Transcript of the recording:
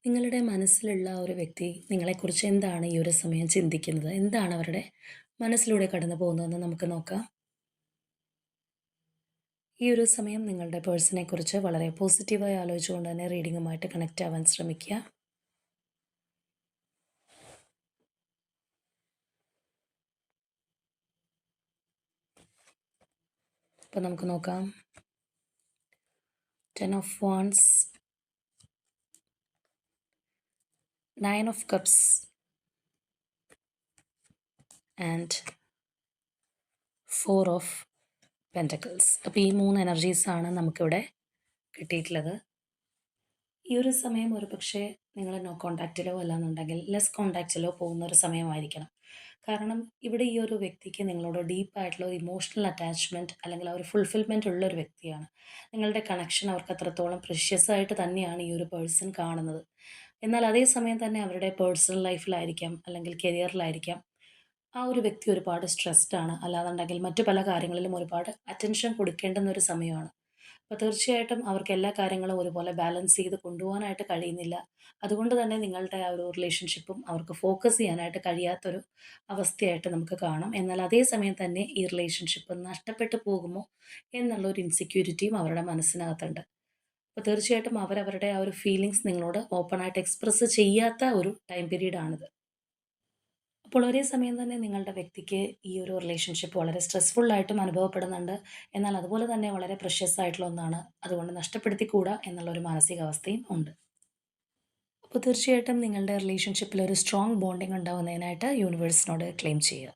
നിങ്ങളുടെ മനസ്സിലുള്ള ആ ഒരു വ്യക്തി നിങ്ങളെക്കുറിച്ച് എന്താണ് ഈ ഒരു സമയം ചിന്തിക്കുന്നത്? എന്താണ് അവരുടെ മനസ്സിലൂടെ കടന്നു പോകുന്നതെന്ന് നമുക്ക് നോക്കാം. ഈ ഒരു സമയം നിങ്ങളുടെ പേഴ്സണെക്കുറിച്ച് വളരെ പോസിറ്റീവായി ആലോചിച്ചുകൊണ്ട് തന്നെ റീഡിങ്ങുമായിട്ട് കണക്റ്റ് ആവാൻ ശ്രമിക്കുക. അപ്പോൾ നമുക്ക് നോക്കാം. 10 of wants, 9 of cups and 4 of pentacles. അപ്പോൾ ഈ 3 എനർജീസാണ് നമുക്കിവിടെ കിട്ടിയിട്ടുള്ളത്. ഈ ഒരു സമയം ഒരുപക്ഷേ നിങ്ങൾ നോ കോൺടാക്റ്റിലോ അല്ലാന്നുണ്ടെങ്കിൽ ലെസ് കോൺടാക്റ്റിലോ പോകുന്ന ഒരു സമയമായിരിക്കണം. കാരണം ഇവിടെ ഈ ഒരു വ്യക്തിക്ക് നിങ്ങളോട് ഡീപ്പായിട്ടുള്ള ഒരു ഇമോഷണൽ അറ്റാച്ച്മെൻറ്റ് അല്ലെങ്കിൽ ആ ഒരു ഫുൾഫിൽമെൻറ്റ് ഉള്ള ഒരു വ്യക്തിയാണ്. നിങ്ങളുടെ കണക്ഷൻ അവർക്ക് അത്രത്തോളം പ്രഷ്യസ് ആയിട്ട് തന്നെയാണ് ഈ ഒരു പേഴ്സൺ കാണുന്നത്. എന്നാൽ അതേ സമയം തന്നെ അവരുടെ പേഴ്സണൽ ലൈഫിലായിരിക്കാം അല്ലെങ്കിൽ കരിയറിലായിരിക്കാം ആ ഒരു വ്യക്തി ഒരുപാട് സ്ട്രെസ്ഡ് ആണ്. അല്ലാന്നുണ്ടെങ്കിൽ മറ്റു പല കാര്യങ്ങളിലും ഒരുപാട് അറ്റൻഷൻ കൊടുക്കേണ്ടുന്ന ഒരു സമയമാണ്. അപ്പോൾ തീർച്ചയായിട്ടും അവർക്ക് എല്ലാ കാര്യങ്ങളും ഒരുപോലെ ബാലൻസ് ചെയ്ത് കൊണ്ടുപോകാനായിട്ട് കഴിയുന്നില്ല. അതുകൊണ്ട് തന്നെ നിങ്ങളുടെ ആ ഒരു റിലേഷൻഷിപ്പും അവർക്ക് ഫോക്കസ് ചെയ്യാനായിട്ട് കഴിയാത്തൊരു അവസ്ഥയായിട്ട് നമുക്ക് കാണാം. എന്നാൽ അതേ സമയം തന്നെ ഈ റിലേഷൻഷിപ്പ് നഷ്ടപ്പെട്ടു പോകുമോ എന്നുള്ളൊരു ഇൻസെക്യൂരിറ്റിയും അവരുടെ മനസ്സിനകത്തുണ്ട്. അപ്പോൾ തീർച്ചയായിട്ടും അവരവരുടെ ആ ഒരു ഫീലിങ്സ് നിങ്ങളോട് ഓപ്പണായിട്ട് എക്സ്പ്രസ് ചെയ്യാത്ത ഒരു ടൈം പീരീഡാണിത്. അപ്പോൾ ഒരേ സമയം തന്നെ നിങ്ങളുടെ വ്യക്തിക്ക് ഈ ഒരു റിലേഷൻഷിപ്പ് വളരെ സ്ട്രെസ്ഫുൾ ആയിട്ടും അനുഭവപ്പെടുന്നുണ്ട്. എന്നാൽ അതുപോലെ തന്നെ വളരെ പ്രഷ്യസ് ആയിട്ടുള്ള ഒന്നാണ്. അതുകൊണ്ട് നഷ്ടപ്പെടുത്തിക്കൂടാ എന്നുള്ളൊരു മാനസികാവസ്ഥയും ഉണ്ട്. അപ്പോൾ തീർച്ചയായിട്ടും നിങ്ങളുടെ റിലേഷൻഷിപ്പിൽ ഒരു സ്ട്രോങ് ബോണ്ടിങ് ഉണ്ടാവുന്നതിനായിട്ട് യൂണിവേഴ്സിനോട് ക്ലെയിം ചെയ്യുക.